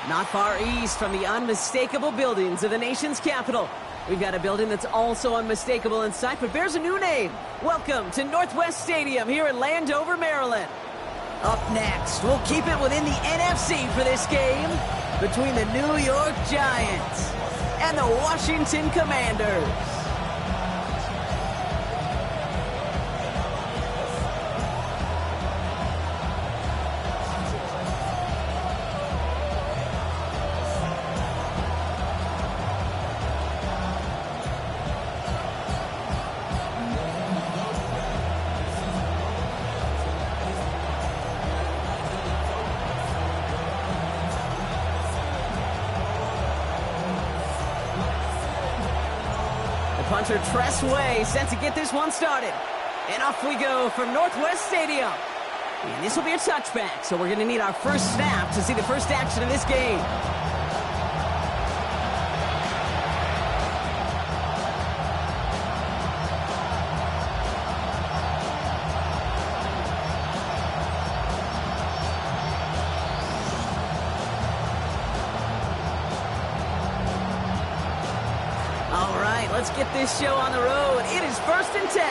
Not far east from the unmistakable buildings of the nation's capital, we've got a building that's also unmistakable in sight, but bears a new name. Welcome to Northwest Stadium here in Landover, Maryland. Up next, we'll keep it within the NFC for this game between the New York Giants and the Washington Commanders. Punter Tress Way set to get this one started. And off we go from Northwest Stadium. And this will be a touchback, so we're going to need our first snap to see the first action of this game. Let's get this show on the road. It is 1st and 10.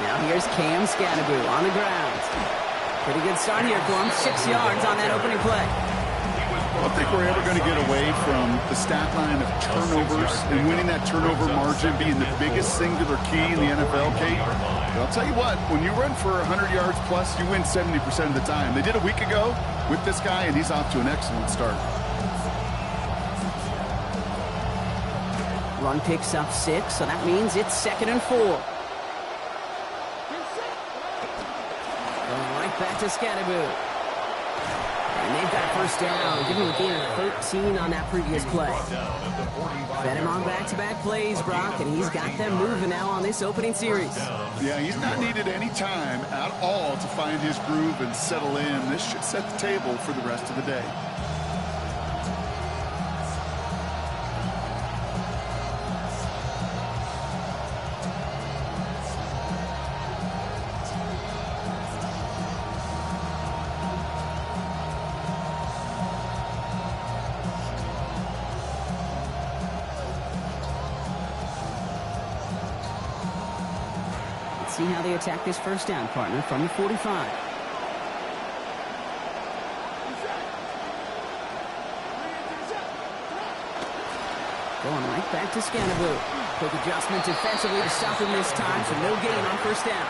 Now here's Cam Scatteroo on the ground. Pretty good start here for him. 6 yards on that opening play. I don't think we're ever going to get away from the stat line of turnovers and winning that turnover margin being the biggest singular key in the NFL, Kate. But I'll tell you what, when you run for 100 yards plus, you win 70% of the time. They did a week ago with this guy, and he's off to an excellent start. Run picks up 6, so that means it's 2nd and 4. Going right back to Scatteroo. And they've got a first down. Give him a gain of 13 on that previous play. Fed him on back-to-back plays, Brock, and he's got them moving now on this opening series. Yeah, he's not needed any time at all to find his groove and settle in. This should set the table for the rest of the day. See how they attack this first down, partner, from the 45. Going right back to Scatteroo. Quick adjustment defensively to stop him this time, so no gain on first down.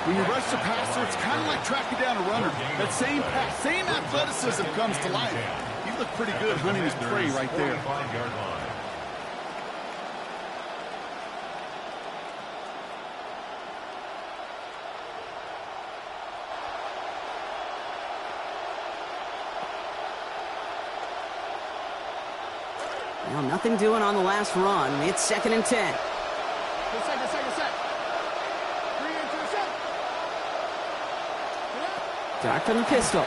When you rush the passer, it's kind of like tracking down a runner. That same pass, same athleticism comes to life. He looked pretty good hunting his prey right there. Well, nothing doing on the last run. It's 2nd and 10. Second. 3 into the set. Dart from the pistol.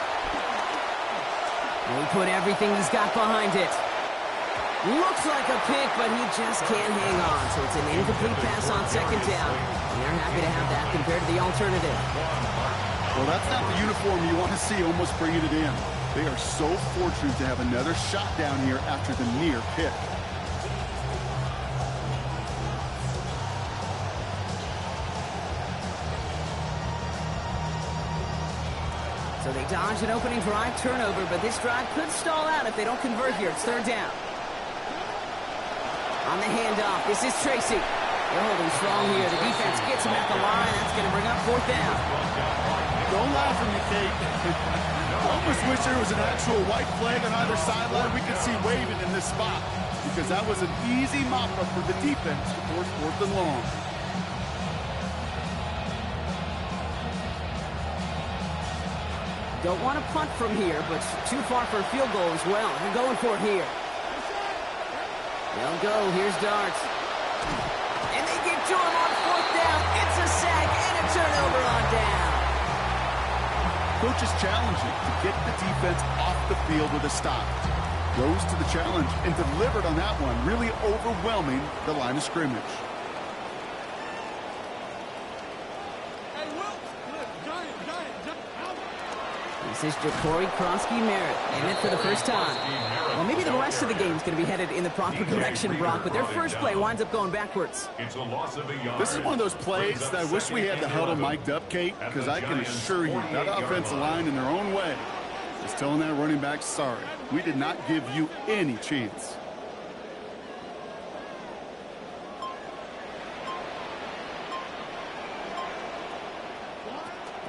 And he put everything he's got behind it. Looks like a pick, but he just can't hang on. So it's an incomplete pass on 2nd down. And they're happy to have that compared to the alternative. Well, that's not the uniform you want to see almost bringing it in. They are so fortunate to have another shot down here after the near pick. So they dodge an opening drive turnover, but this drive could stall out if they don't convert here. It's 3rd down. On the handoff, this is Tracy. They're holding strong here. The defense gets him at the line. That's going to bring up 4th down. Don't laugh at me, Kate. I almost wish there was an actual white flag on either sideline we could see waving in this spot, because that was an easy mop-up for the defense to force 4th and long. Don't want to punt from here, but too far for a field goal as well. They're going for it here. They'll go. Here's Darts. And they get to him on 4th down. It's a sack and a turnover on down. Coach is challenging to get the defense off the field with a stop. rose to the challenge and delivered on that one, really overwhelming the line of scrimmage. This is Ja'Cory Krosky-Merritt, and it for the first time. Well, maybe the rest of the game is going to be headed in the proper direction, Brock, but their first play winds up going backwards. This is one of those plays that I wish we had the huddle mic'd up, Kate, because I can assure you that offensive line in their own way is telling that running back, sorry, we did not give you any chance.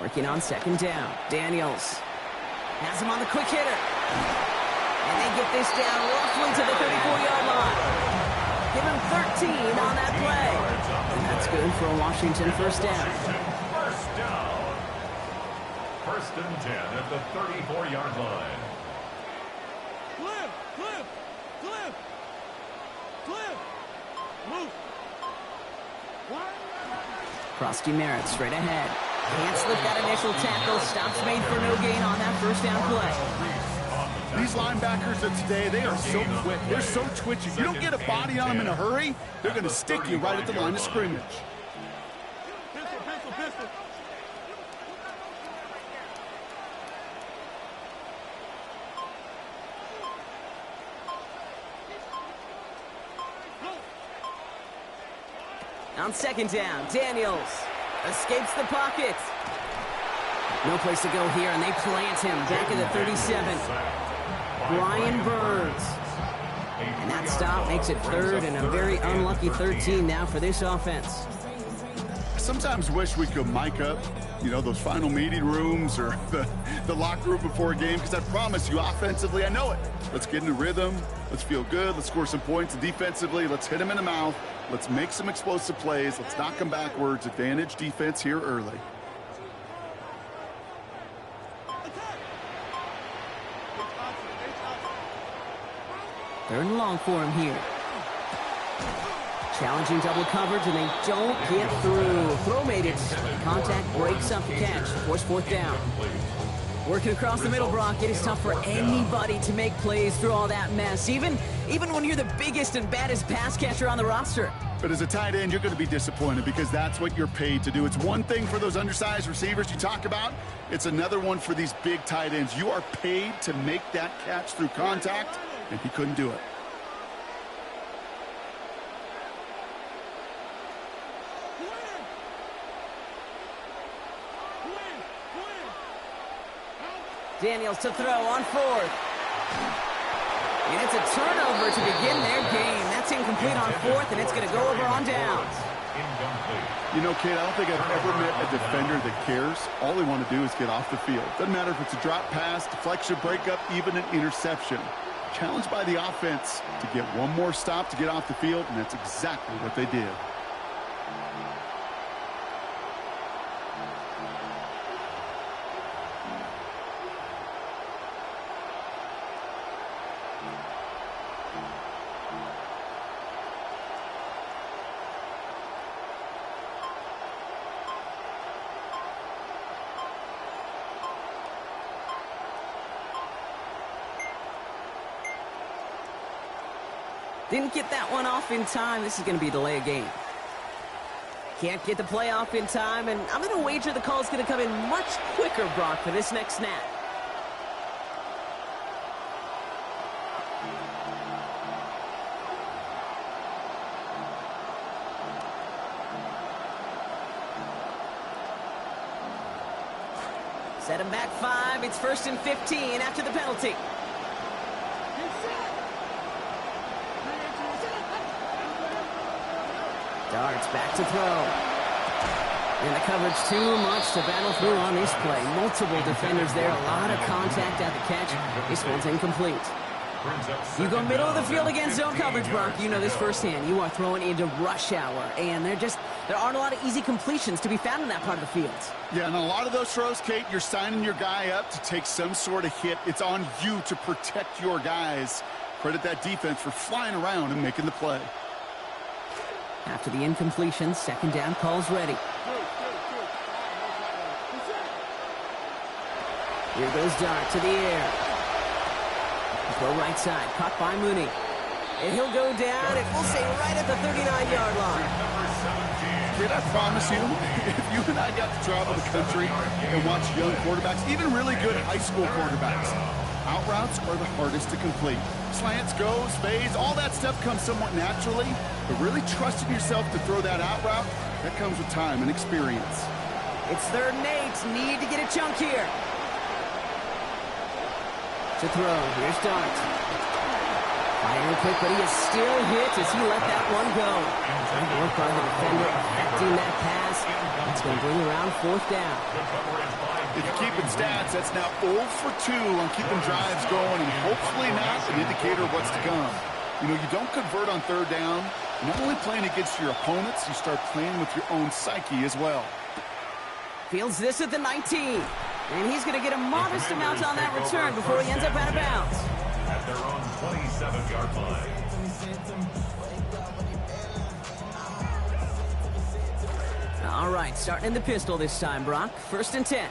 Working on second down. Daniels has him on the quick hitter. And they get this down roughly to the 34-yard line. Give him 13 on that play. And that's good for a Washington first down. First and 10 at the 34-yard line. Cliff. Move. Krosky-Merritt straight ahead. Can't slip that initial tackle. Stops made for no gain on that first down play. These linebackers of today, they are so quick. They're so twitchy. You don't get a body on them in a hurry, they're going to stick you right at the line of scrimmage. Pistol. On second down, Daniels escapes the pocket. No place to go here, and they plant him back at the 37. Brian Burns. And that stop makes it third and a very unlucky 13 now for this offense. I sometimes wish we could mic up, those final meeting rooms or the locker room before a game, because I promise you, offensively, I know it. Let's get in the rhythm. Let's feel good. Let's score some points. And defensively, let's hit them in the mouth. Let's make some explosive plays. Let's knock them backwards. Advantage defense here early. Third and long for him here. Challenging double coverage, and they don't get through. Throw made it. Contact breaks up the catch. Force fourth down. Working across the middle, Brock. It is tough for anybody to make plays through all that mess, even when you're the biggest and baddest pass catcher on the roster. But as a tight end, you're going to be disappointed because that's what you're paid to do. It's one thing for those undersized receivers you talk about. It's another one for these big tight ends. You are paid to make that catch through contact, and he couldn't do it. Daniels to throw on fourth. And it's a turnover to begin their game. That's incomplete on fourth, and it's going to go over on downs. Kate, I don't think I've ever met a defender that cares. All they want to do is get off the field. Doesn't matter if it's a drop pass, deflection, breakup, even an interception. Challenged by the offense to get one more stop to get off the field, and that's exactly what they did. Didn't get that one off in time. This is going to be a delay of game. Can't get the play off in time, and I'm going to wager the call is going to come in much quicker, Brock, for this next snap. Set him back 5. It's first and 15 after the penalty. Darts back to throw. And the coverage too much to battle through on this play. Multiple defenders there. A lot of contact at the catch. This one's incomplete. You go middle of the field against zone coverage, Brock. You know this firsthand. You are throwing into rush hour. And there aren't a lot of easy completions to be found in that part of the field. Yeah, and a lot of those throws, Kate, you're signing your guy up to take some sort of hit. It's on you to protect your guys. Credit that defense for flying around and making the play. After the incompletion, second down calls ready. Here goes Dart to the air. Throw right side, caught by Mooney. And he'll go down, and we'll say right at the 39-yard line. Kid, I promise you, if you and I got to travel the country and watch young quarterbacks, even really good high school quarterbacks, out routes are the hardest to complete. Slants, goes, fades, all that stuff comes somewhat naturally, but really trusting yourself to throw that out route, that comes with time and experience. It's 3rd and 8. Need to get a chunk here. To throw. Here's Dart. Firing quick, but he is still hit as he let that one go. Good work by the defender affecting that pass. That's going to bring around 4th down. If you keep in stats, that's now 0 for 2 on keeping drives going, and hopefully not an indicator of what's to come. You know, you don't convert on 3rd down. You're not only playing against your opponents, you start playing with your own psyche as well. Fields this at the 19. And he's going to get a modest amount on that return before he ends up out of bounds. At their own 27-yard line. All right, starting in the pistol this time, Brock. 1st and 10.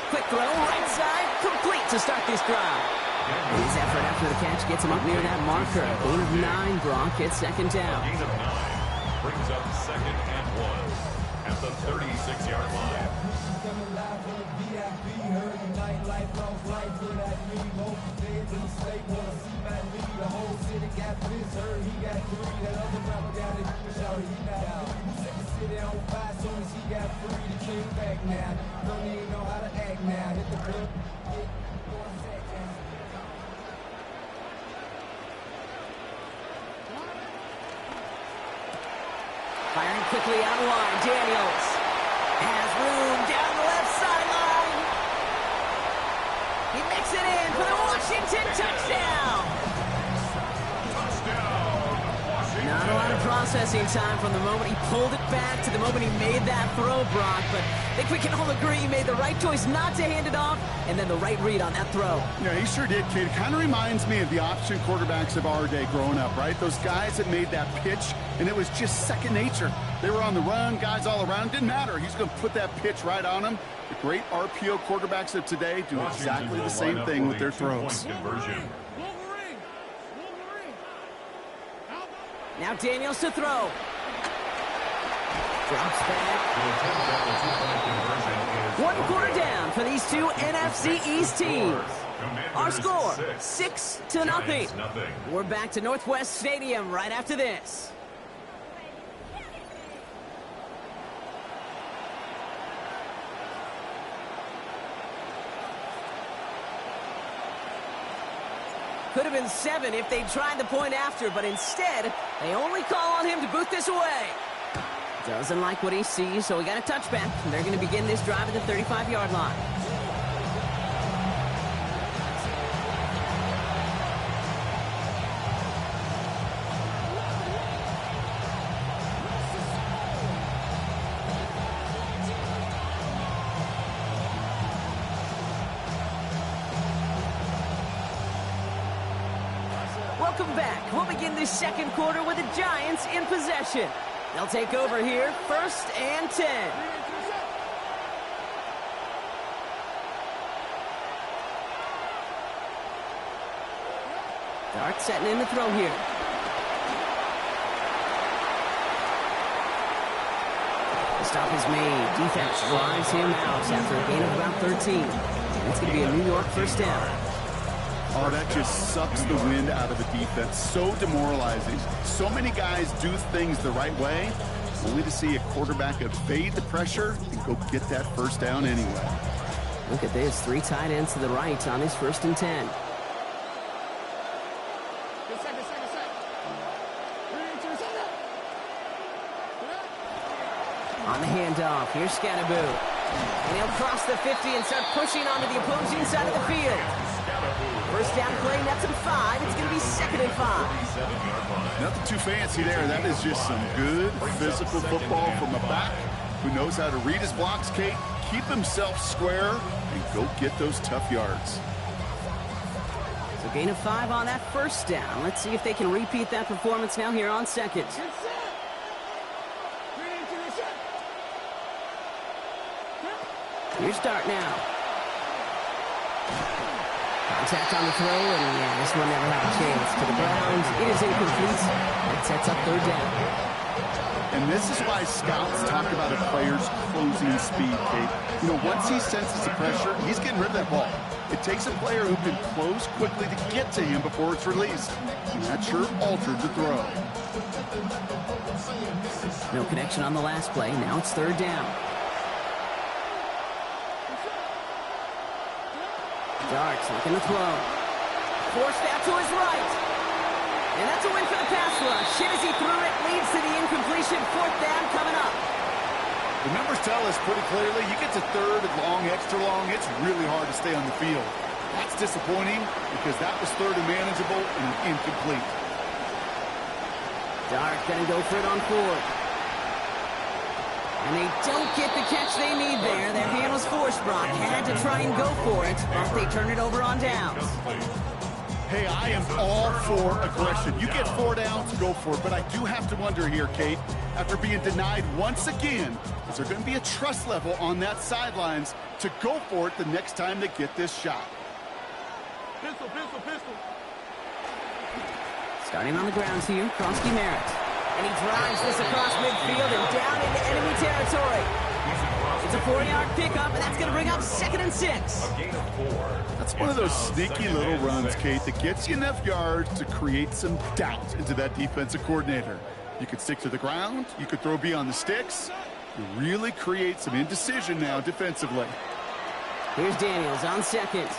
Quick throw, right side, complete to start this drive. His effort after the catch gets him up near that marker. Gain of 9, Brock at 2nd down. Gain of 9 brings up 2nd and 1 at the 36-yard line. Firing quickly out of line. Daniels has room down the left sideline. He makes it in for the Washington touchdown. Not a lot of processing time from the moment he pulled it back to the moment he made that throw, Brock. But I think we can all agree he made the right choice not to hand it off, and then the right read on that throw. Yeah, he sure did, kid. Kind of reminds me of the option quarterbacks of our day growing up, right? Those guys that made that pitch, and it was just second nature. They were on the run, guys all around. Didn't matter. He's going to put that pitch right on them. The great RPO quarterbacks of today do exactly the same thing with their throws. Now Daniels to throw. Drops back. 1 quarter down for these two NFC East teams. Our score, 6-0. We're back to Northwest Stadium right after this. Could have been 7 if they tried the point after, but instead, they only call on him to boot this away. Doesn't like what he sees, so we got a touchback. And they're going to begin this drive at the 35-yard line. Welcome back. We'll begin this second quarter with the Giants in possession. They'll take over here, 1st and 10. Dart setting in the throw here. The stop is made. Defense drives him out after a gain of about 13. It's going to be a New York 1st down. Oh, that just sucks the wind out of the defense. So demoralizing. So many guys do things the right way, only to see a quarterback evade the pressure and go get that 1st down anyway. Look at this. 3 tight ends to the right on his 1st and 10. On the handoff, here's Scatterboo. And he'll cross the 50 and start pushing onto the opposing side of the field. 1st down play, nets him 5. It's going to be 2nd and 5. Nothing too fancy there. That is just some good physical football from a back who knows how to read his blocks, Kate, keep himself square, and go get those tough yards. So gain of 5 on that 1st down. Let's see if they can repeat that performance now here on 2nd. Your start now. Contact on the throw, and yeah, this one never had a chance. To the ground, it is incomplete. That sets up third down. And this is why scouts talk about a player's closing speed, Kate. You know, once he senses the pressure, he's getting rid of that ball. It takes a player who can close quickly to get to him before it's released. And that sure altered the throw. No connection on the last play. Now it's third down. Darks looking to throw. Forced out to his right. And that's a win for the pass rush. Hit as he threw it, leads to the incompletion. Fourth down coming up. The numbers tell us pretty clearly, you get to third and long, extra long, it's really hard to stay on the field. That's disappointing because that was third and manageable and incomplete. Dark gonna go for it on fourth. And they don't get the catch they need there. That hand was forced, Brock. Had to try and go for it, but they turn it over on downs. Hey, I am all for aggression. You get 4 downs, go for it. But I do have to wonder here, Kate, after being denied once again, is there going to be a trust level on that sidelines to go for it the next time they get this shot? Pistol, pistol, pistol. Starting on the ground here, Kronsky Merritt. And he drives this across midfield and down into enemy territory. It's a 4-yard pickup, and that's going to bring up 2nd and 6. That's one of those sneaky little runs, Kate, that gets you enough yards to create some doubt into that defensive coordinator. You could stick to the ground. You could throw beyond the sticks. You really create some indecision now defensively. Here's Daniels on second.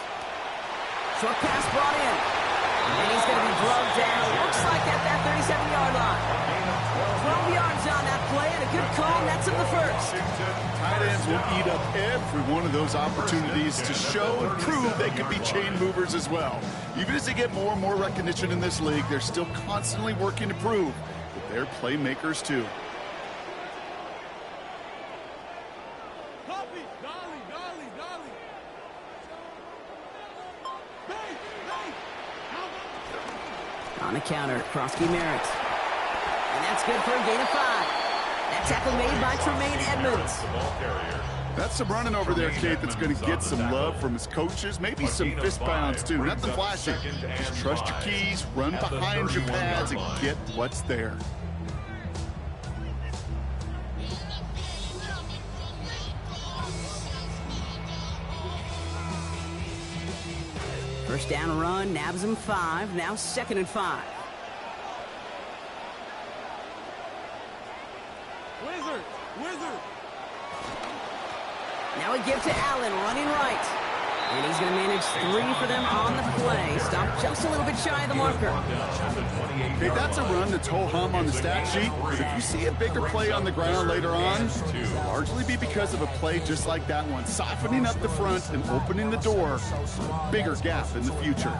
Short pass brought in. And he's going to be drugged down. Looks like at that 37-yard line. 12 yards on that play, and a good call, and that's in the first. Tight ends will eat up every one of those opportunities to show and prove they can be chain movers as well. Even as they get more and more recognition in this league, they're still constantly working to prove that they're playmakers too. Copy. Dolly, dolly, dolly. Hey, hey. On the counter, Kronsky Merritt. And that's good for a gain of 5. That tackle made by Tremaine Edmonds. That's some running over there, Kate, that's going to get some love from his coaches, maybe some fist pounds too. Nothing flashy. Just trust your keys, run behind your pads, and get what's there. First down run, nabs him 5. Now 2nd and 5. Wizard. Now we give to Allen, running right. And he's going to manage 3 for them on the play. Stop just a little bit shy of the marker. Okay, that's a run that's ho-hum on the stat sheet, but if you see a bigger play on the ground later on, it'll largely be because of a play just like that one, softening up the front and opening the door for a bigger gap in the future.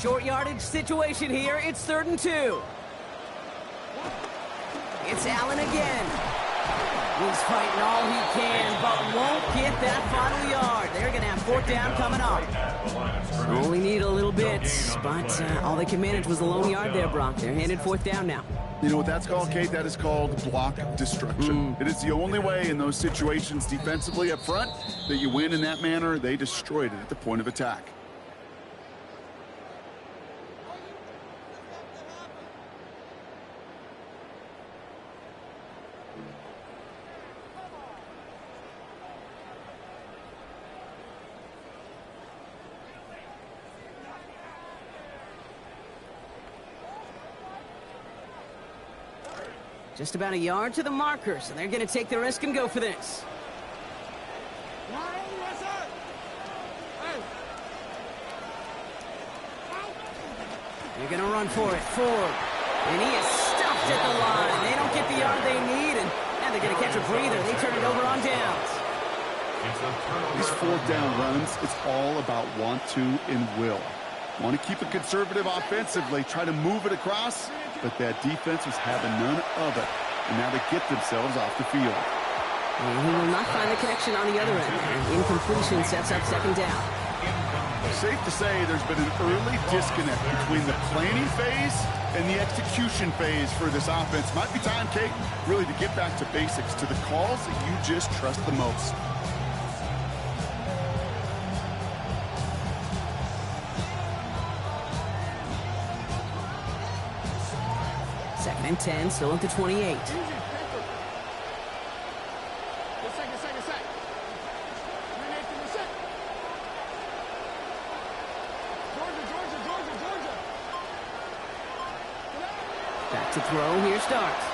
Short yardage situation here. It's 3rd and 2. It's Allen again. He's fighting all he can, but won't get that final yard. They're going to have 4th down coming up. Only need a little bit, but all they can manage was the lone yard there, Brock. They're handed 4th down now. You know what that's called, Kate? That is called block destruction. It is the only way in those situations defensively up front that you win in that manner. They destroyed it at the point of attack. Just about a yard to the marker, so they're going to take the risk and go for this. They're going to run for it. Ford. And he is stuffed at the line. They don't get the yard they need, and now they're going to catch a breather. They turn it over on downs. These 4th down runs, it's all about want to and will. Want to keep it conservative offensively, try to move it across, but that defense was having none of it. And now they get themselves off the field. And he will not find the connection on the other end. And incompletion sets up second down. Safe to say there's been an early disconnect between the planning phase and the execution phase for this offense. Might be time, Kate, really to get back to basics, to the calls that you just trust the most. Second and 10, still at the 28. Back to throw, here starts.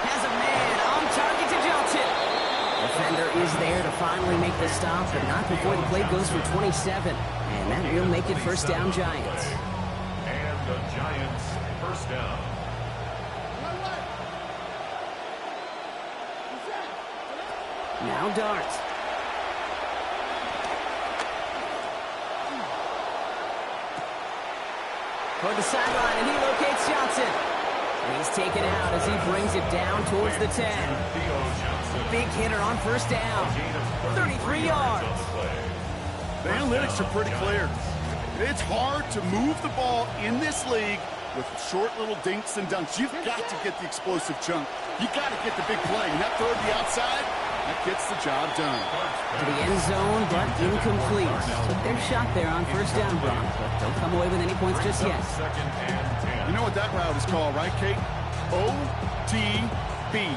Has a man on target to Johnson. Defender is there to finally make the stop, but not before the play goes for 27. And that will make it first down, Giants. And the Giants first down. Now Dart. Toward the sideline, and he locates Johnson. And he's taken out as he brings it down towards the 10. Big hitter on first down. 33 yards. The analytics are pretty clear. It's hard to move the ball in this league with short little dinks and dunks. You've got to get the explosive chunk. You've got to get the big play. And that throw to the outside, that gets the job done. To the end zone, but incomplete. Took their shot there on first down, Brown, but don't come away with any points just yet. You know what that route is called, right, Kate? OTB,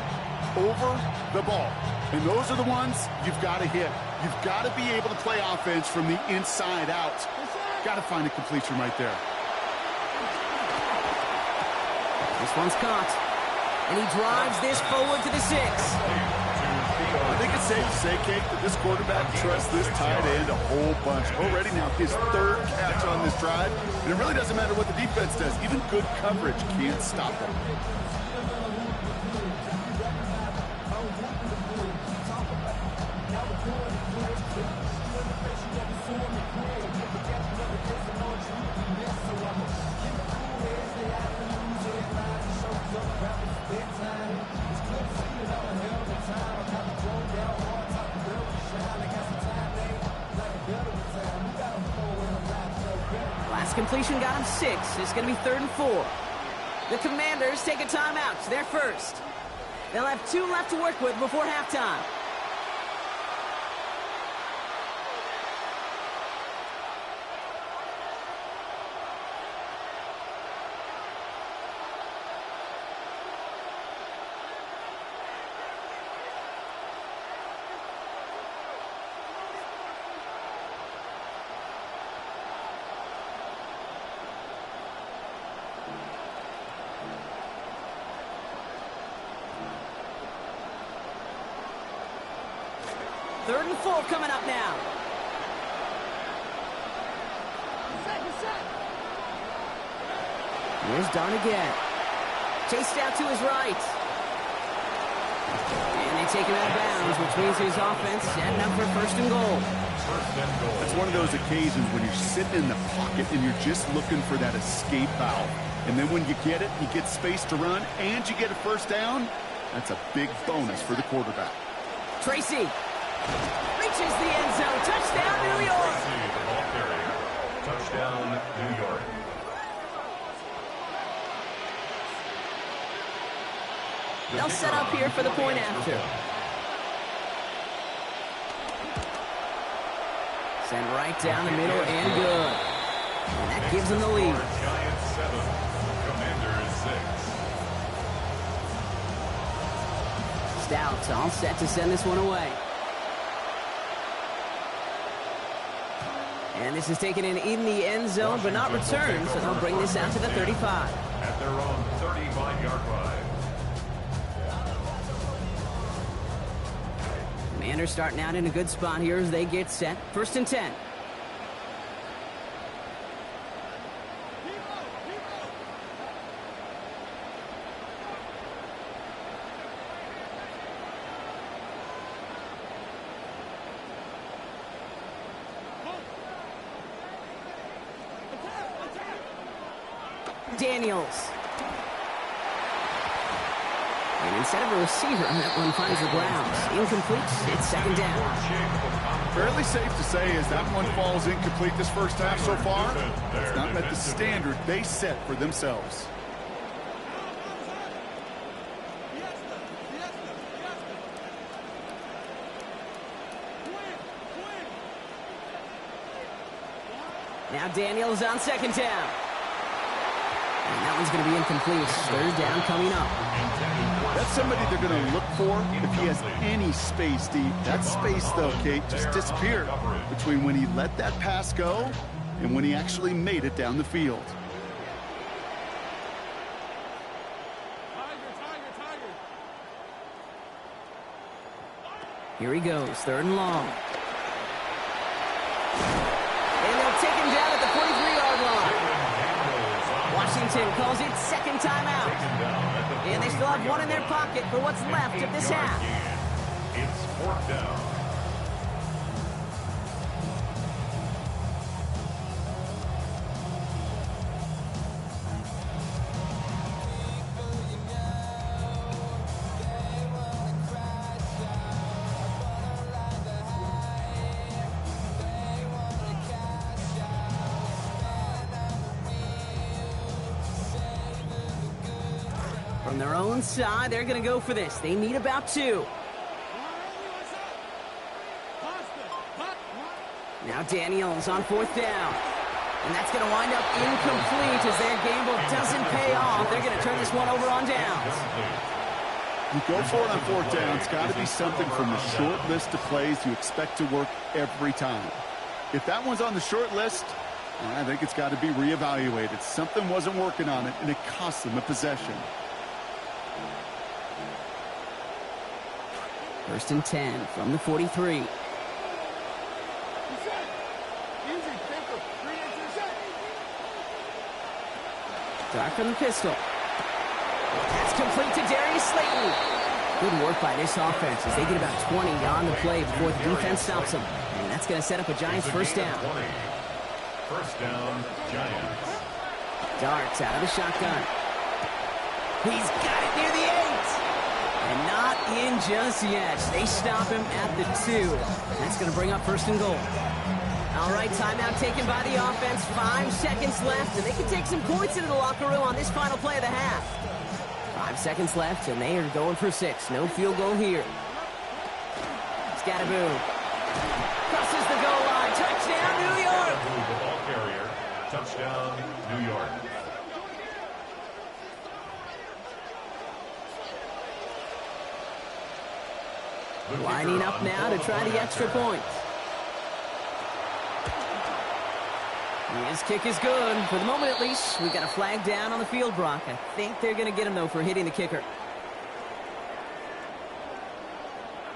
over the ball. And those are the ones you've got to hit. You've got to be able to play offense from the inside out. Got to find a completion right there. This one's caught. And he drives this forward to the 6. I think it's safe to say, Kate, that this quarterback trusts this tight end a whole bunch. Already now his third catch on this drive. And it really doesn't matter what the defense does. Even good coverage can't stop him. Last completion got him 6. It's going to be 3rd and 4. The Commanders take a timeout. They're first. They'll have 2 left to work with before halftime. Third and 4 coming up now. Here's Don again. Chased out to his right. And they take him out of bounds, which means his offense setting up for first and goal. That's one of those occasions when you're sitting in the pocket and you're just looking for that escape valve. And then when you get it, you get space to run, and you get a first down. That's a big bonus for the quarterback. Tracy reaches the end zone. Touchdown, New York. Touchdown, New York. They'll set up here for the point after. Send right down the middle and good. And that gives them the lead. Giants 7, Commanders 6. Stouts all set to send this one away. And this is taken in the end zone, but not returned, so they'll bring this out to the 35. At their own 35-yard line. Commanders starting out in a good spot here as they get set. First and 10. Daniels. And instead of a receiver, that one finds the ground. Incomplete. It's second down. Fairly safe to say as that one falls incomplete this first half so far, it's not met the standard they set for themselves. Now Daniels on second down. And that one's going to be incomplete. Third down coming up. That's somebody they're going to look for if he has any space deep. That space, though, Kate, just disappeared between when he let that pass go and when he actually made it down the field. Here he goes, third and long. And they'll take him down at the 43-yard line. Washington calls it second timeout. And they still have one in their pocket for what's left of this half. It's fourth down. From their own side, they're going to go for this. They need about 2. Now Daniels on fourth down. And that's going to wind up incomplete as their gamble doesn't pay off. They're going to turn this one over on downs. You go for it on fourth down. It's got to be something from the short list of plays you expect to work every time. If that one's on the short list, I think it's got to be reevaluated. Something wasn't working on it, and it cost them a possession. First and 10 from the 43. Start from the pistol. That's complete to Darius Slayton. Good work by this offense as they get about 20 on the play before the defense stops them. And that's going to set up a Giants first down. First down, Giants. Darts out of the shotgun. He's got it near the 8. And not in just yet. They stop him at the 2. That's going to bring up first and goal. All right, timeout taken by the offense. 5 seconds left, and they can take some points into the locker room on this final play of the half. 5 seconds left, and they are going for 6. No field goal here. Scatterboom. Crosses the goal line. Touchdown, New York. The ball carrier. Touchdown, New York. Lining up now to try the extra point. His kick is good. For the moment, at least, we got a flag down on the field, Brock. I think they're going to get him, though, for hitting the kicker.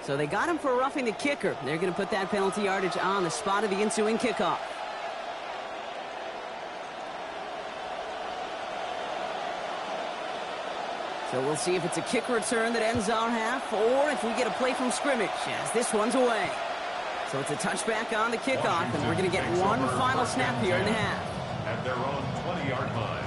So they got him for roughing the kicker. They're going to put that penalty yardage on the spot of the ensuing kickoff. So we'll see if it's a kick return that ends our half, or if we get a play from scrimmage, as this one's away. So it's a touchback on the kickoff, and we're going to get one final snap here in the half. At their own 20-yard line.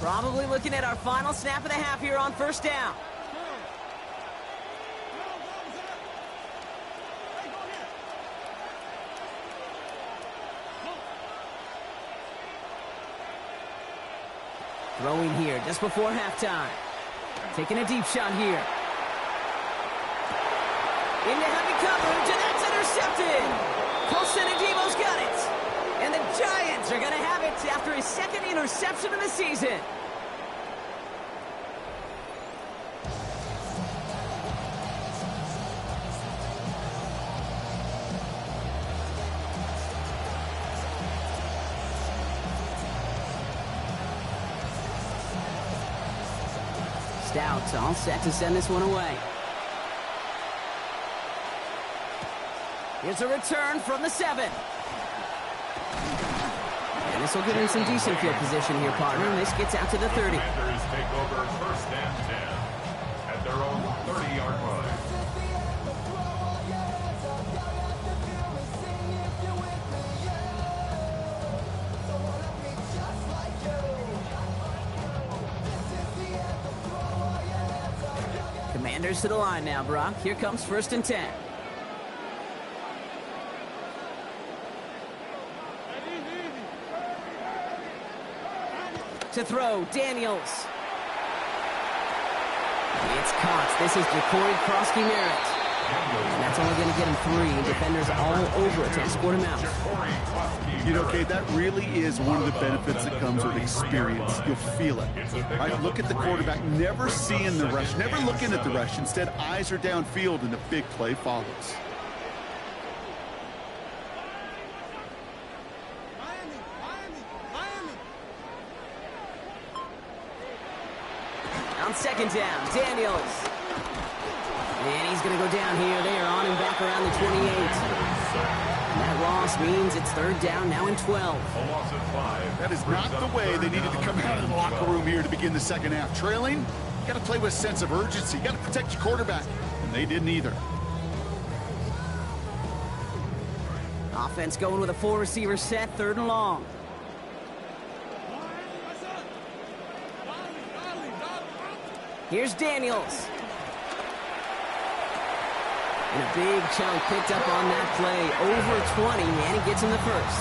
Probably looking at our final snap of the half here on first down. Throwing here just before halftime. Taking a deep shot here. Into heavy coverage, and that's intercepted. Colson and Devo's got it. And the Giants are going to have it after his second interception of the season. Stouts all set to send this one away. Here's a return from the 7. And this will give him some decent field position here, partner. And this gets out to the 30. Commanders take over first and 10 at their own 15-yard line. Commanders to the line now, Brock. Here comes 1st and 10. To throw, Daniels. It's caught. This is Jacory Krosky-Merritt. And that's only going to get him 3. Defenders all over it to escort him out. You know, Kate, that really is one of the benefits that comes with experience. You'll feel it. Right? Look at the quarterback, never seeing the rush, never looking at the rush. Instead, eyes are downfield, and the big play follows. On 2nd down, Daniels. And he's going to go down here. They are on him back around the 28. And that loss means it's 3rd down, now in 12. A loss of 5. That is not the way they needed to come out of the locker room here to begin the second half. Trailing, you got to play with a sense of urgency. You got to protect your quarterback. And they didn't either. Offense going with a 4-receiver set, 3rd and long. Here's Daniels. And a big chunk picked up on that play. Over 20, and he gets him the 1st.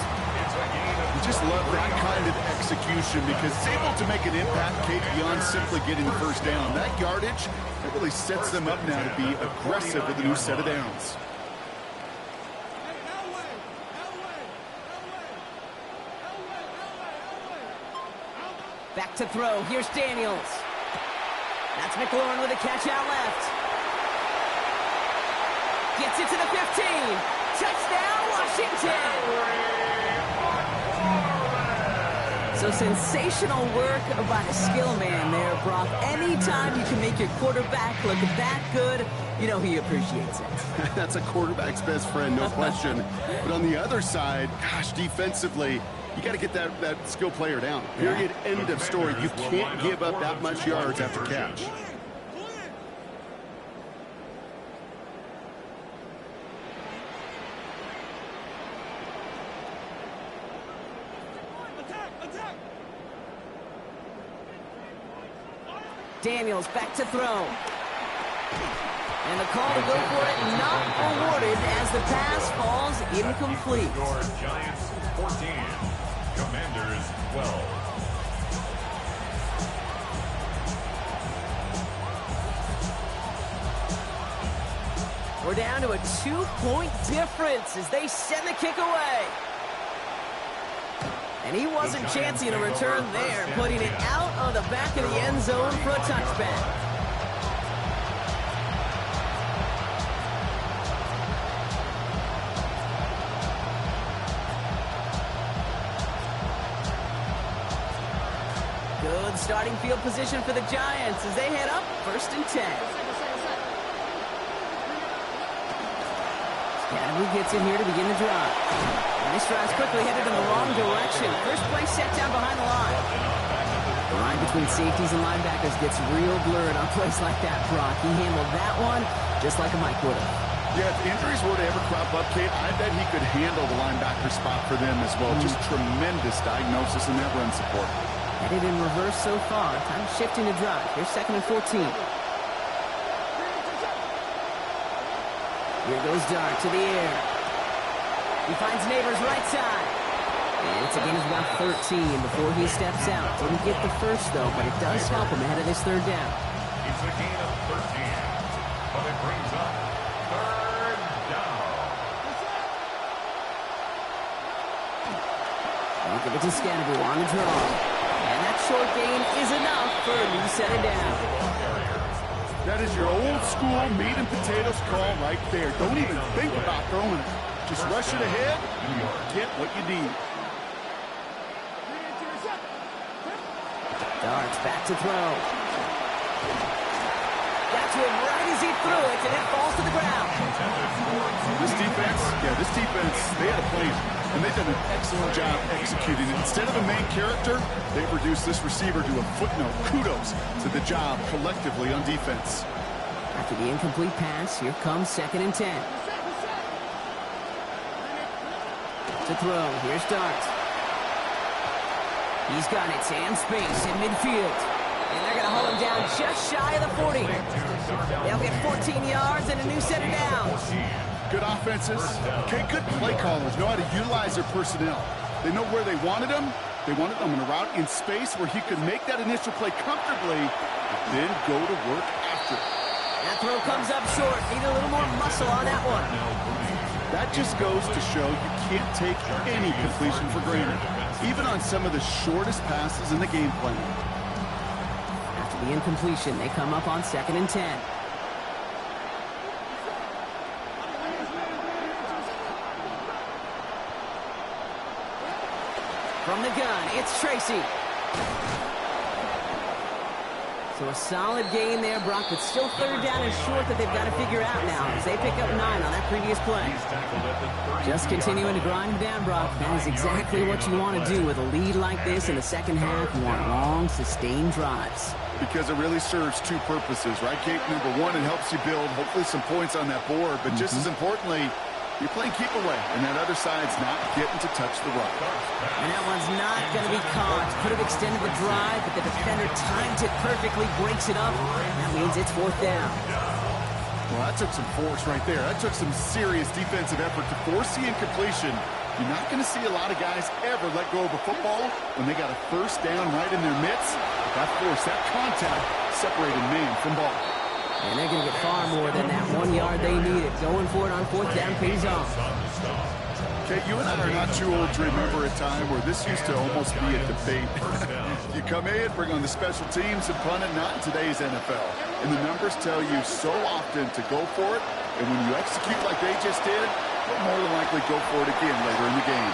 You just love that kind of execution because it's able to make an impact, Kate, beyond simply getting the 1st down. That yardage, that really sets them up now to be aggressive with a new set of downs. Back to throw. Here's Daniels. That's McLaurin with a catch out left. Gets it to the 15. Touchdown, Washington! So sensational work by the skill man there, Brock. Anytime you can make your quarterback look that good, you know he appreciates it. That's a quarterback's best friend, no question. But on the other side, gosh, defensively, you got to get that skill player down. Period. End of story. You can't give up that much yards after catch. Daniels back to throw. And the call to go for it not awarded as the pass falls incomplete. Giants 14, Commanders 12. We're down to a 2-point difference as they send the kick away. And he wasn't chancing a return there, putting it out on the back of the end zone for a touchback. Good starting field position for the Giants as they head up 1st and 10. Academy gets in here to begin the drive. Nice drive's quickly headed in the wrong direction. First play set down behind the line. The line between safeties and linebackers gets real blurred on plays like that, Brock. He handled that one just like a Mike would have. Yeah, if injuries were to ever crop up, Kate, I bet he could handle the linebacker spot for them as well. Just tremendous diagnosis in that run support. Headed in reverse so far. Time shifting to drive. Here's 2nd and 14. Here goes Dart to the air. He finds Neighbors right side. And it's a gain of about 13 before he steps out. Didn't get the 1st, though, but it does help him ahead of this 3rd down. It's a gain of 13, but it brings up 3rd down. We'll give it to Scannable on the draw. And that short gain is enough for a new set of downs. That is your old school meat and potatoes call right there. Don't even think about throwing it. Just rush it ahead and you get what you need. Darts back to throw. Got to him right as he threw it, and it falls to the ground. This defense, they had a plan, and they've done an excellent job executing it. Instead of a main character, they've reduced this receiver to a footnote. Kudos to the job collectively on defense. After the incomplete pass, here comes 2nd and 10. To throw, here's Dart. He's got it, and space in midfield. And they're going to hold him down just shy of the 40. They'll get 14 yards and a new set of downs. Good offenses. Okay, good play callers know how to utilize their personnel. They know where they wanted him. They wanted him in a route in space where he could make that initial play comfortably and then go to work after. That throw comes up short. Need a little more muscle on that one. That just goes to show you can't take any completion for granted, even on some of the shortest passes in the game plan. After the incompletion, they come up on 2nd and 10. From the gun, it's Tracy. So a solid gain there, Brock, but still 3rd down and short that they've got to figure out now as they pick up 9 on that previous play. Just continuing to grind them down, Brock. That is exactly what you want to do with a lead like this in the second half. You want long, sustained drives. Because it really serves two purposes, right, Kate? Number one, it helps you build, hopefully, some points on that board. But just as importantly, you're playing keep away, and that other side's not getting to touch the rock. And that one's not going to be caught. Could have extended the drive, but the defender timed it perfectly, breaks it up. That means it's 4th down. Well, that took some force right there. That took some serious defensive effort to force the incompletion. You're not going to see a lot of guys ever let go of a football when they got a 1st down right in their midst. That force, that contact, separated man from ball. And they're going to get far more than that 1 yard they needed. Going for it on 4th down pays off. Okay, you and I are not too old to remember a time where this used to almost be a debate. You come in, bring on the special teams, and punt it, not in today's NFL. And the numbers tell you so often to go for it, and when you execute like they just did, you'll more than likely go for it again later in the game.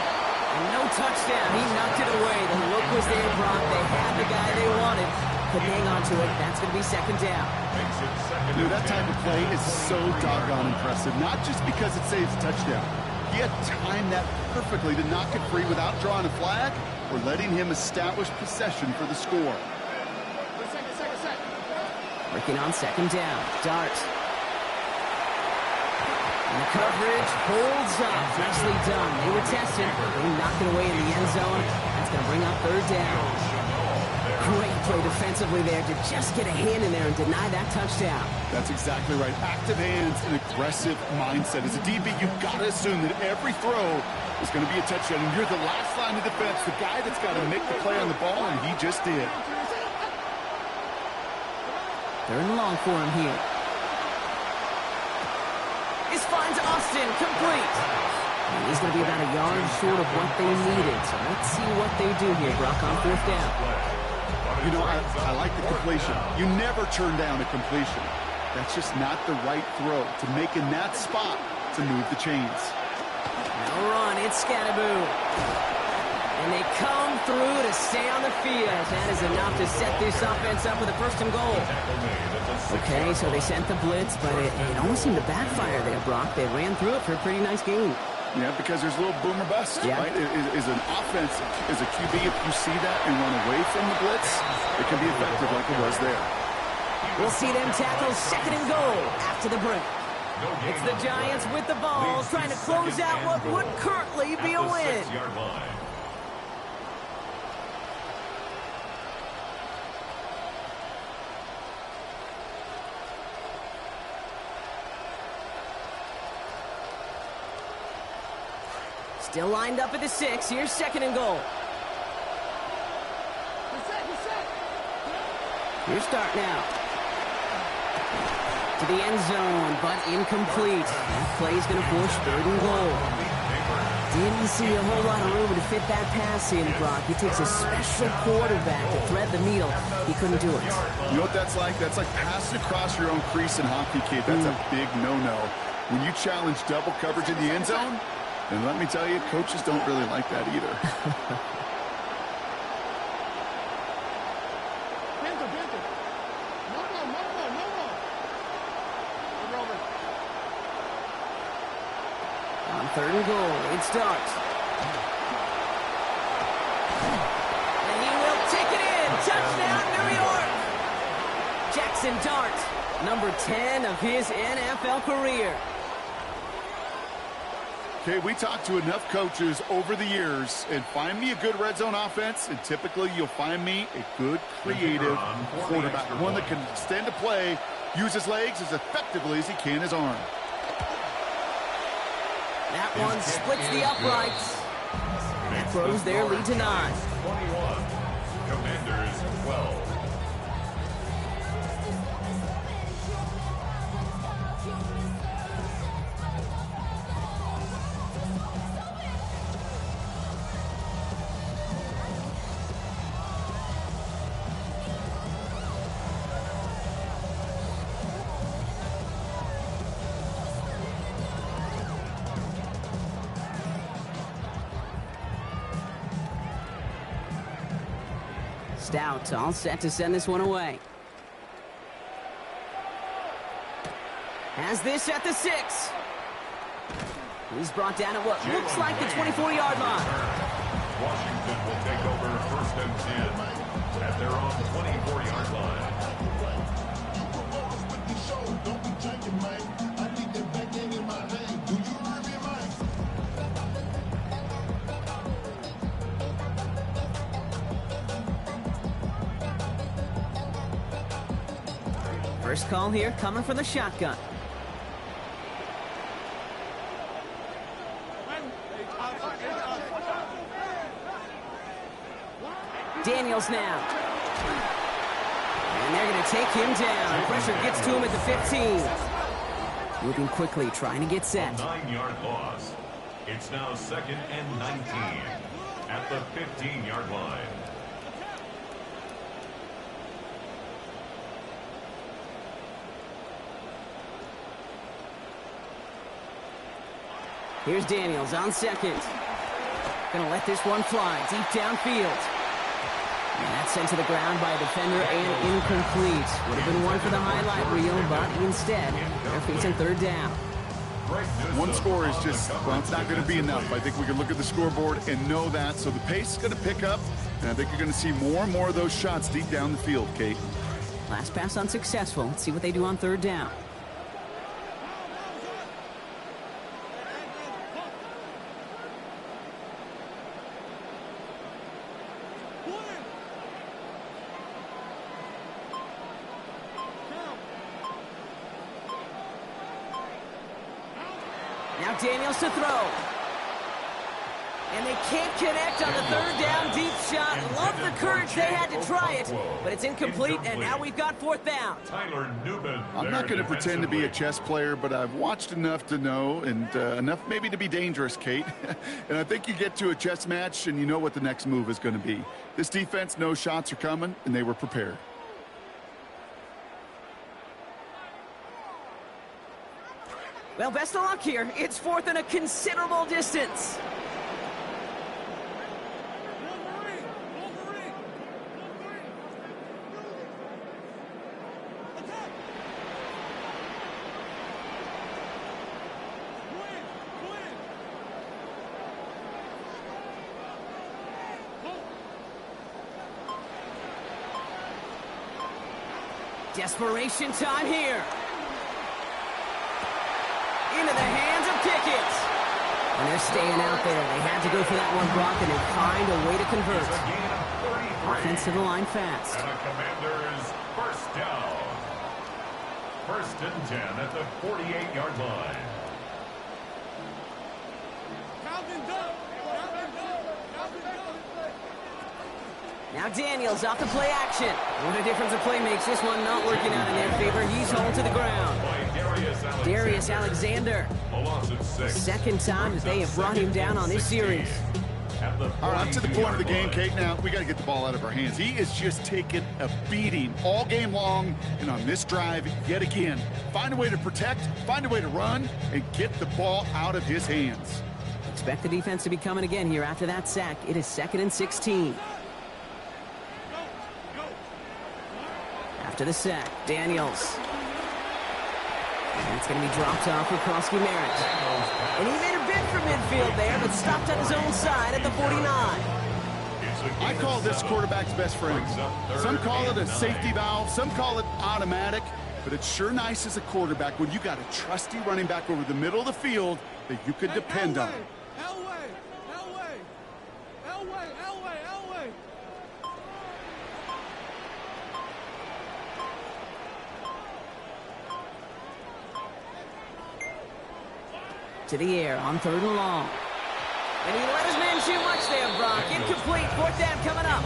And no touchdown. He knocked it away. The look was there, Brock. They had the guy they wanted. Couldn't hang on to it. That's going to be 2nd down. Dude, that type of play is so doggone impressive. Not just because it saves a touchdown. He had timed that perfectly to knock it free without drawing a flag or letting him establish possession for the score. Working on 2nd down. Dart. And the coverage holds up. Nicely done. They were testing. They knocked it away in the end zone. That's going to bring up 3rd down. Great play defensively there to just get a hand in there and deny that touchdown. That's exactly right. Active hands and aggressive mindset. As a DB, you've got to assume that every throw is going to be a touchdown. And you're the last line of defense, the guy that's got to make the play on the ball, and he just did. 3rd and long for him here. This finds Austin complete. And he's going to be about a yard short of what they needed. So let's see what they do here, Brock, on 4th down. You know, I like the completion. You never turn down a completion. That's just not the right throw to make in that spot to move the chains. No run, it's Scattaboo. And they come through to stay on the field. That is enough to set this offense up with a 1st and goal. Okay, so they sent the blitz, but it almost seemed to backfire there, Brock. They ran through it for a pretty nice gain. Yeah, because there's a little boomer bust, yeah. Right? Is an offense, as a QB, if you see that and run away from the blitz, it can be effective like it was there. We'll see them tackle 2nd and goal after the break. It's the Giants with the ball, trying to close out what would currently be a win. Still lined up at the 6. Here's 2nd and goal. Here's Dart now. To the end zone, but incomplete. That play's going to push 3rd and goal. Didn't see a whole lot of room to fit that pass in, Brock. It takes a special quarterback to thread the needle. He couldn't do it. You know what that's like? That's like passing across your own crease in hockey, kid. That's a big no-no. When you challenge double coverage in the end zone, and let me tell you, coaches don't really like that either. On 3rd and goal, it's Dart. And he will take it in. Touchdown, New York. Jackson Dart, number 10 of his NFL career. Okay, we talked to enough coaches over the years, and find me a good red zone offense, and typically you'll find me a good creative quarterback, one that can extend a play, use his legs as effectively as he can his arm. That one splits the uprights. And that throws their lead to 9. 21. Commanders 12. Stout all set to send this one away. Has this at the 6. He's brought down at what looks like the 24-yard line. Washington will take over 1st and 10 at their own 24-yard line. First call here coming from the shotgun. Daniels now. And they're going to take him down. Pressure gets to him at the 15. Moving quickly, trying to get set. 9-yard loss. It's now 2nd and 19 at the 15-yard line. Here's Daniels on 2nd. Gonna let this one fly deep downfield. And that's sent to the ground by a defender and incomplete. Would have been one for the highlight reel, but instead, they're facing 3rd down. One score is just, well, it's not going to be enough. I think we can look at the scoreboard and know that. So the pace is going to pick up, and I think you're going to see more and more of those shots deep down the field, Kate. Last pass unsuccessful. Let's see what they do on 3rd down. Now Daniels to throw. And they can't connect on the 3rd down deep shot. Love the courage they had to try it, but it's incomplete, and now we've got 4th down. Tyler Newman. I'm not going to pretend to be a chess player, but I've watched enough to know, and enough maybe to be dangerous, Kate. And I think you get to a chess match, and you know what the next move is going to be. This defense knows shots are coming, and they were prepared. Well, best of luck here. It's 4th and a considerable distance. Desperation time here. Into the hands of Pickett. And they're staying out there. They had to go for that one, Brock, and they find a way to convert. Offense to the line fast. And the Commanders 1st down. 1st and 10 at the 48-yard line. Now Daniels off the play action. What a difference a play makes. This one not working out in their favor. He's hauled to the ground. Darius Alexander. A loss of 6. 2nd time that they have brought him down on this series. All right, up to the point of the game, Kate. Now, we got to get the ball out of our hands. He is just taking a beating all game long, and on this drive, yet again. Find a way to protect, find a way to run, and get the ball out of his hands. Expect the defense to be coming again here after that sack. It is 2nd and 16. After the sack, Daniels. And it's going to be dropped off for Krosky Merritt. And he made a bid for midfield there, but stopped on his own side at the 49. I call this quarterback's best friend. Some call it a safety valve. Some call it automatic, but it's sure nice as a quarterback when you got a trusty running back over the middle of the field that you could depend on. Elway! Elway! Elway! Elway! Elway! To the air on 3rd and long. And he let his man shoot much there, Brock. Incomplete. 4th down coming up.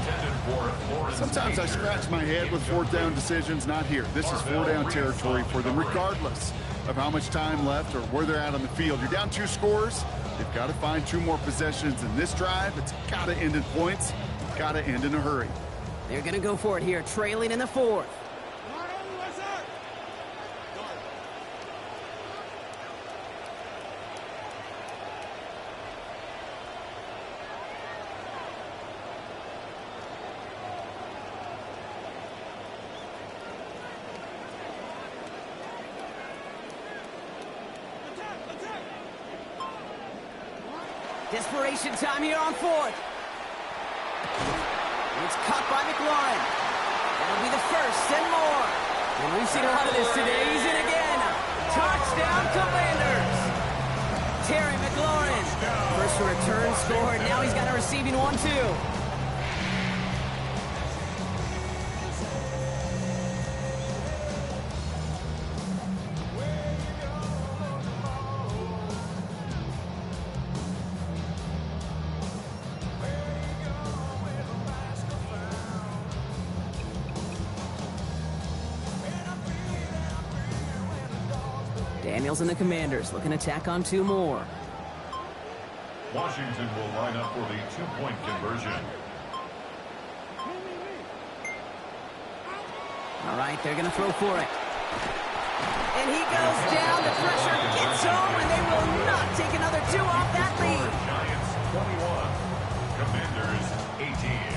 Sometimes I scratch my head with 4th down decisions. Not here. This is 4 down territory for them, regardless of how much time left or where they're at on the field. You're down 2 scores. You've got to find 2 more possessions in this drive. It's got to end in points. It's got to end in a hurry. They're going to go for it here, trailing in the 4th. Desperation time here on 4th. It's caught by McLaurin. That'll be the first and more. And we've seen a lot of this today. He's in again. Touchdown, Commanders. Terry McLaurin. First return scored. Now he's got a receiving one, too. Daniels and the Commanders looking to tack on 2 more. Washington will line up for the 2-point conversion. All right, they're going to throw for it. And he goes down. The pressure gets home, and they will not take another 2 off that lead. Giants 21, Commanders 18.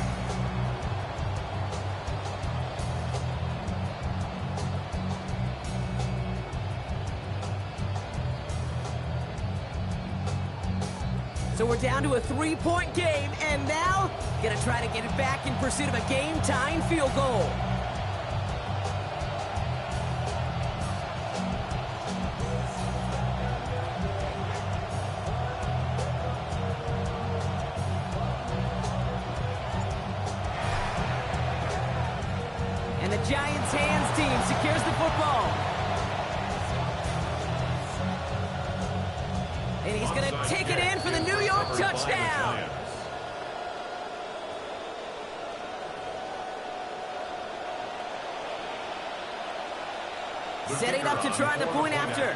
So we're down to a 3-point game, and now gonna try to get it back in pursuit of a game-tying field goal. And the Giants' hands team secures the football. And he's going to take it in for the New York touchdown. Setting up to try the point after.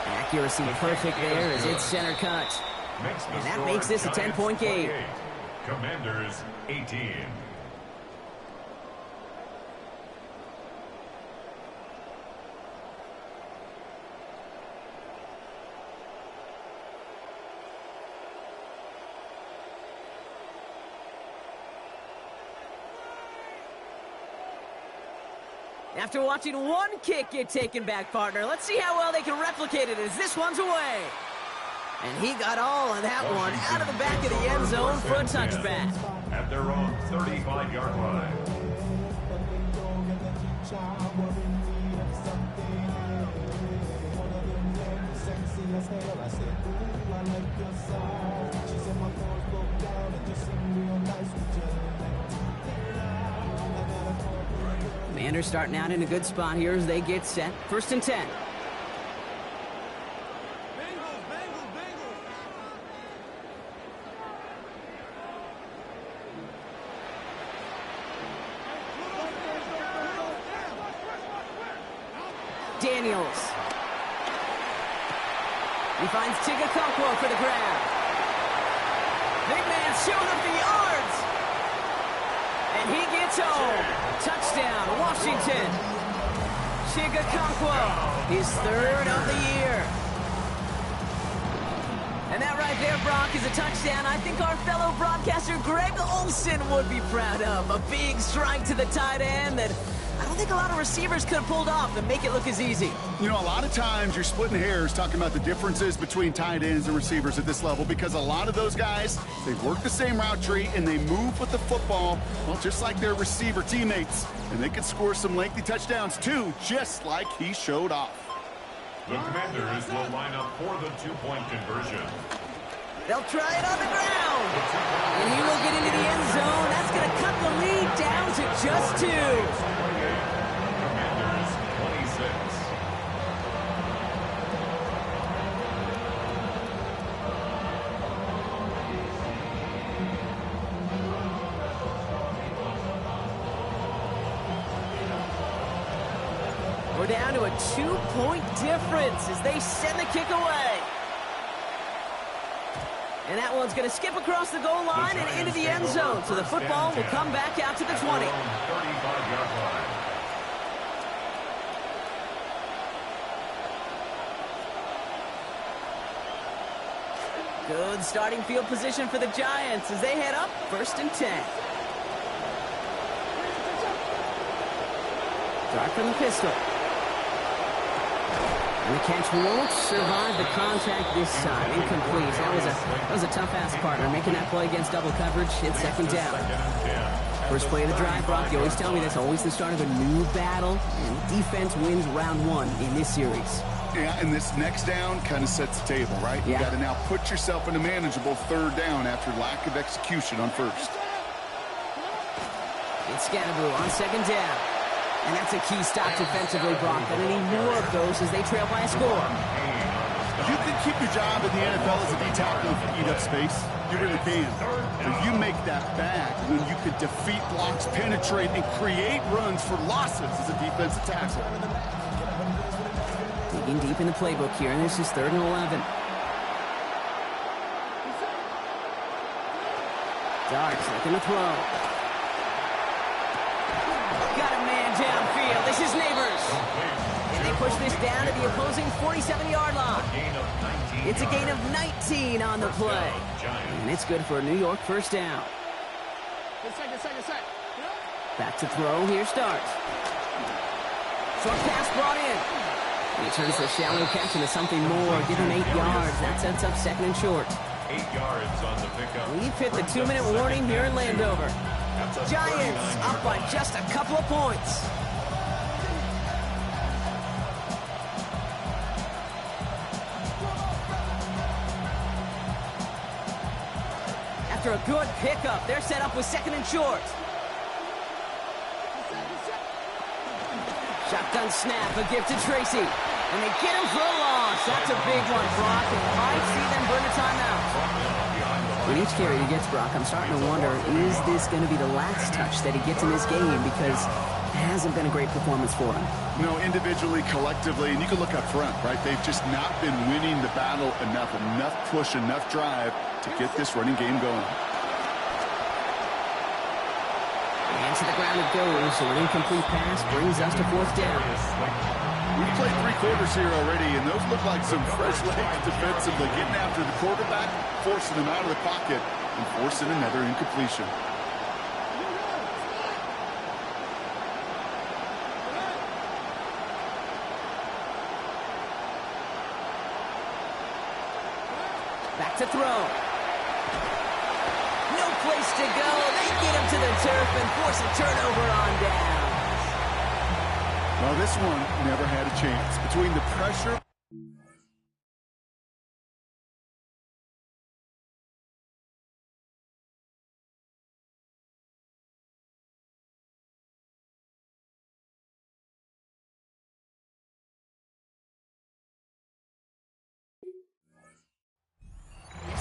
Accuracy perfect there as it's center cut. And that makes this a 10-point game. Commanders 18. After watching one kick get taken back, partner, let's see how well they can replicate it as this one's away. And he got all of that one out of the back of the end zone for a touchback. At their own 35-yard line. Commanders starting out in a good spot here as they get set. 1st and 10. Daniels. He finds Chigakonkwo for the grab. Big man showing up the yards. And he gets home. Touchdown, Washington. Chigakonkwo, his 3rd of the year. And that right there, Brock, is a touchdown I think our fellow broadcaster Greg Olsen would be proud of. A big strike to the tight end that I don't think a lot of receivers could have pulled off and make it look as easy. You know, a lot of times you're splitting hairs talking about the differences between tight ends and receivers at this level because a lot of those guys, they work the same route tree and they move with the football, well, just like their receiver teammates. And they can score some lengthy touchdowns too, just like he showed off. The Commanders will line up for the two-point conversion. They'll try it on the ground. And he will get into the end zone. That's going to cut the lead down to just 2. Commanders 26. We're down to a 2-point difference as they send the kick away. And that one's going to skip across the goal line and into the end zone. So the football will come back out to the 20. 35-yard line. Good starting field position for the Giants as they head up 1st and 10. Start from the pistol. And the catch won't survive the contact this time. Incomplete. That was a tough-ass partner making that play against double coverage. It's 2nd down. First play of the drive, Brock. You always tell me that's always the start of a new battle. And defense wins round 1 in this series. Yeah, and this next down kind of sets the table, right? Yeah. You got to now put yourself in a manageable 3rd down after lack of execution on 1st. It's Scatterboo on 2nd down. And that's a key stop defensively, Brock. They need more of those as they trail by a score. You can keep your job in the NFL as a D tackle if you eat up space. You really can. But you make that bad when you could defeat blocks, penetrate, and create runs for losses as a defensive tackle. Digging deep in the playbook here, and this is 3rd and 11. Darts looking to throw. Got a man downfield. This is Neighbors. And they push this down to the opposing 47-yard line. It's a gain of 19 on the play. And it's good for a New York 1st down. Back to throw. Here starts. Short pass brought in. He turns the shallow catch into something more. Give him 8 yards. That sets up 2nd and short. 8 yards on the pickup. We've hit the 2-minute warning here in Landover. Giants up by just a couple of points. After a good pickup, they're set up with 2nd and short. Shotgun snap, a gift to Tracy. And they get him for a loss. That's a big one, Brock. And might see them burn a timeout. With each carry he gets, Brock, I'm starting to wonder, is this going to be the last touch that he gets in this game? Because it hasn't been a great performance for him. You know, individually, collectively, and you can look up front, right? They've just not been winning the battle enough push, enough drive to get this running game going. And to the ground it goes. So an incomplete pass brings us to 4th down. We've played 3 quarters here already, and those look like some fresh legs defensively, getting after the quarterback, forcing him out of the pocket, and forcing another incompletion. Back to throw. No place to go. They get him to the turf and force a turnover on down. Well, this one never had a chance. Between the pressure...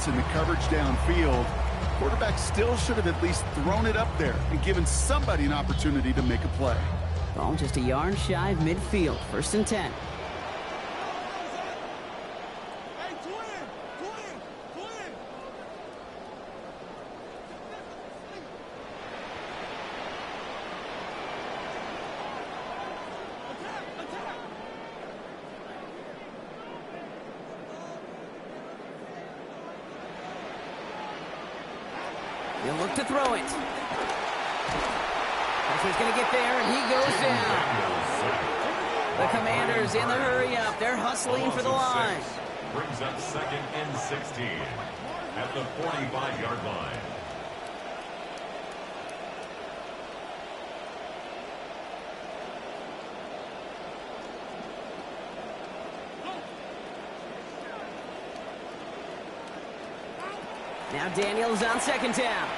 in the coverage downfield, quarterback still should have at least thrown it up there and given somebody an opportunity to make a play. Ball just a yard shy of midfield. 1st and 10. He'll look to throw it. Pressure's going to get there, and he goes down. Commanders in the hurry up. They're hustling for the line. Brings up 2nd and 16 at the 45-yard line. Now Daniels on 2nd down.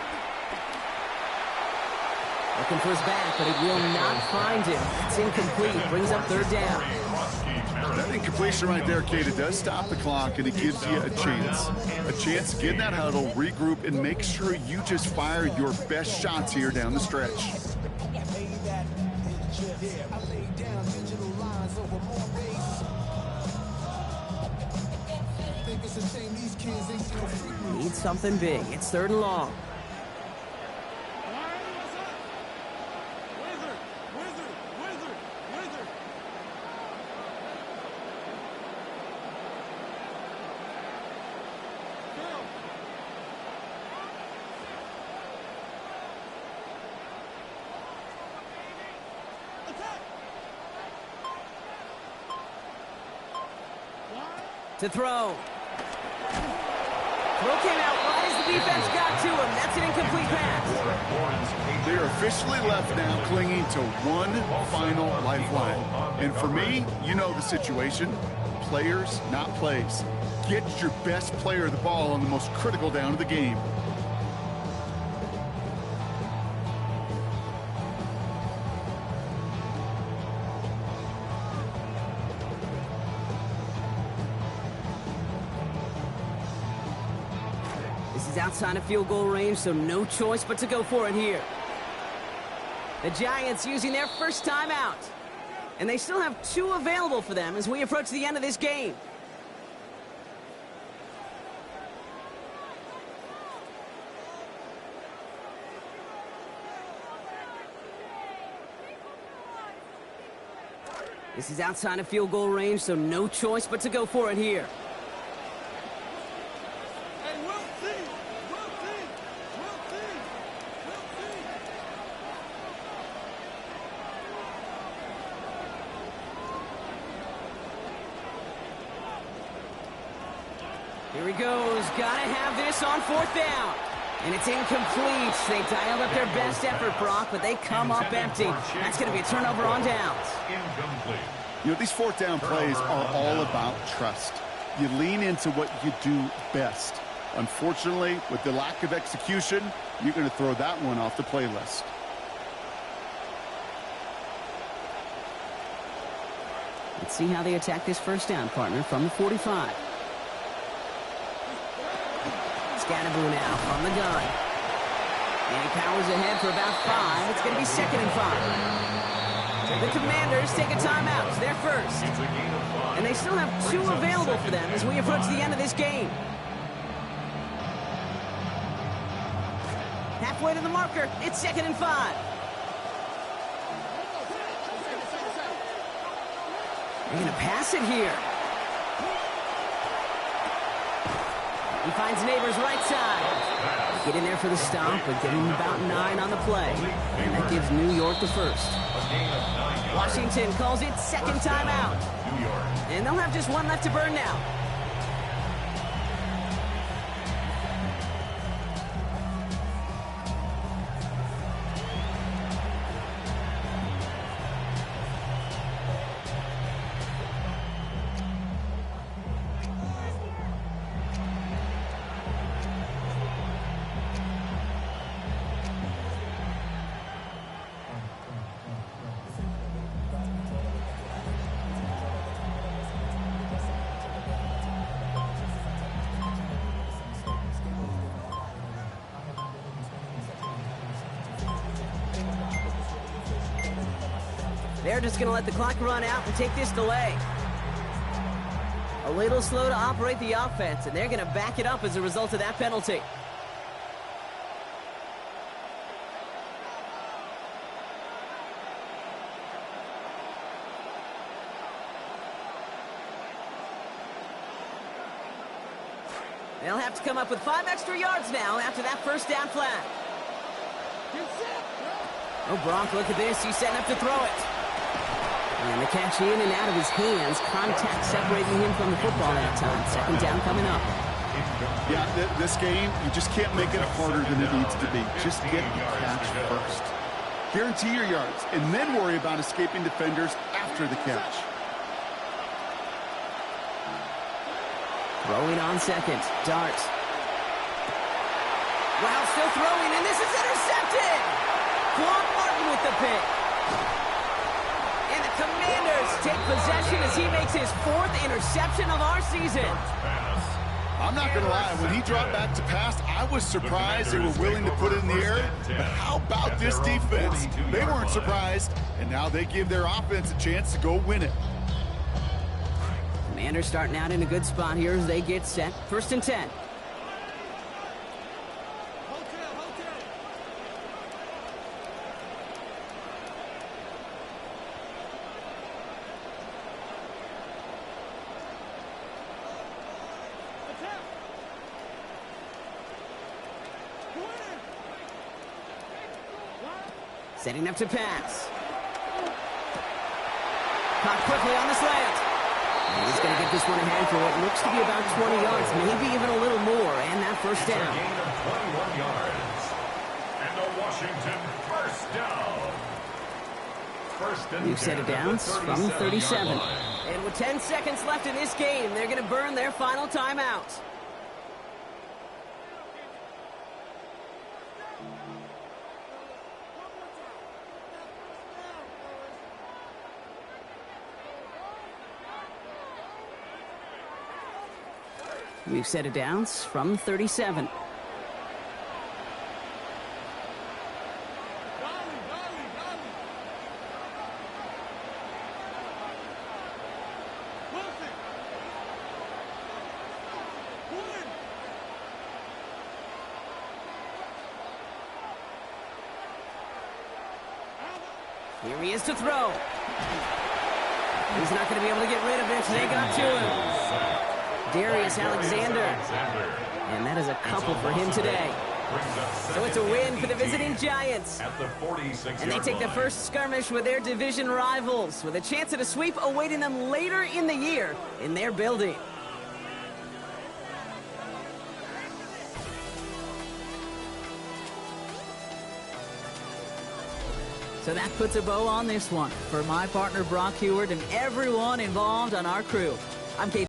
Looking for his back, but he will not find him. It's incomplete. Brings up 3rd down. That incompletion right there, Kate, it does stop the clock, and it gives you a chance. A chance to get in that huddle, regroup, and make sure you just fire your best shots here down the stretch. Need something big. It's 3rd and long. To throw. Throw came out right as the defense got to him. That's an incomplete pass. They're officially left now clinging to one final lifeline. And for me, you know the situation. Players, not plays. Get your best player the ball on the most critical down of the game. Outside of field goal range, so no choice but to go for it here. The Giants using their first timeout. And they still have 2 available for them as we approach the end of this game. This is outside of field goal range, so no choice but to go for it here. Here he goes. Gotta have this on 4th down. And it's incomplete. They dialed up their best effort, Brock, but they come up empty. That's going to be a turnover on downs. Incomplete. You know, these 4th down plays are all about trust. You lean into what you do best. Unfortunately, with the lack of execution, you're going to throw that one off the playlist. Let's see how they attack this 1st down, partner, from the 45. Scatterboo now from the gun. And he powers ahead for about 5. It's going to be 2nd and 5. The Commanders take a timeout. It's their first. And they still have 2 available for them as we approach the end of this game. Halfway to the marker. It's 2nd and 5. They're going to pass it here. He finds Neighbors right side. Get in there for the stop, but getting about 9 on the play. And that gives New York the first. Washington calls it 2nd timeout. And they'll have just 1 left to burn now. They're just going to let the clock run out and take this delay. A little slow to operate the offense, and they're going to back it up as a result of that penalty. They'll have to come up with 5 extra yards now after that 1st down flat. Oh, Gronk, look at this. He's setting up to throw it. And the catch in and out of his hands. Contact separating him from the football that time. Second down coming up. Yeah, this game, you just can't make it harder than it needs to be. Just get the catch first. Guarantee your yards, and then worry about escaping defenders after the catch. Throwing on second. Dart. Wow, still throwing, and this is intercepted! Quan Martin with the pick. And the Commanders take possession as he makes his 4th interception of our season. I'm not going to lie, when he dropped back to pass, I was surprised they were willing to put it in the air. But how about this defense? They weren't surprised, and now they give their offense a chance to go win it. Commanders starting out in a good spot here as they get set. 1st and 10. Setting up to pass. Caught quickly on the slant. And he's going to get this one ahead for what looks to be about 20 yards, maybe even a little more, and that first down. A gain of 21 yards. And a Washington first down. First and We've set it down from 37. And with 10 seconds left in this game, they're going to burn their final timeout. We've set it down from 37. Here he is to throw. He's not going to be able to get rid of it. They got to him. Darius Alexander. And that is a couple for him today. So it's a win for the visiting Giants. And they take the first skirmish with their division rivals, with a chance at a sweep awaiting them later in the year in their building. So that puts a bow on this one. For my partner Brock Heward and everyone involved on our crew, I'm Kate.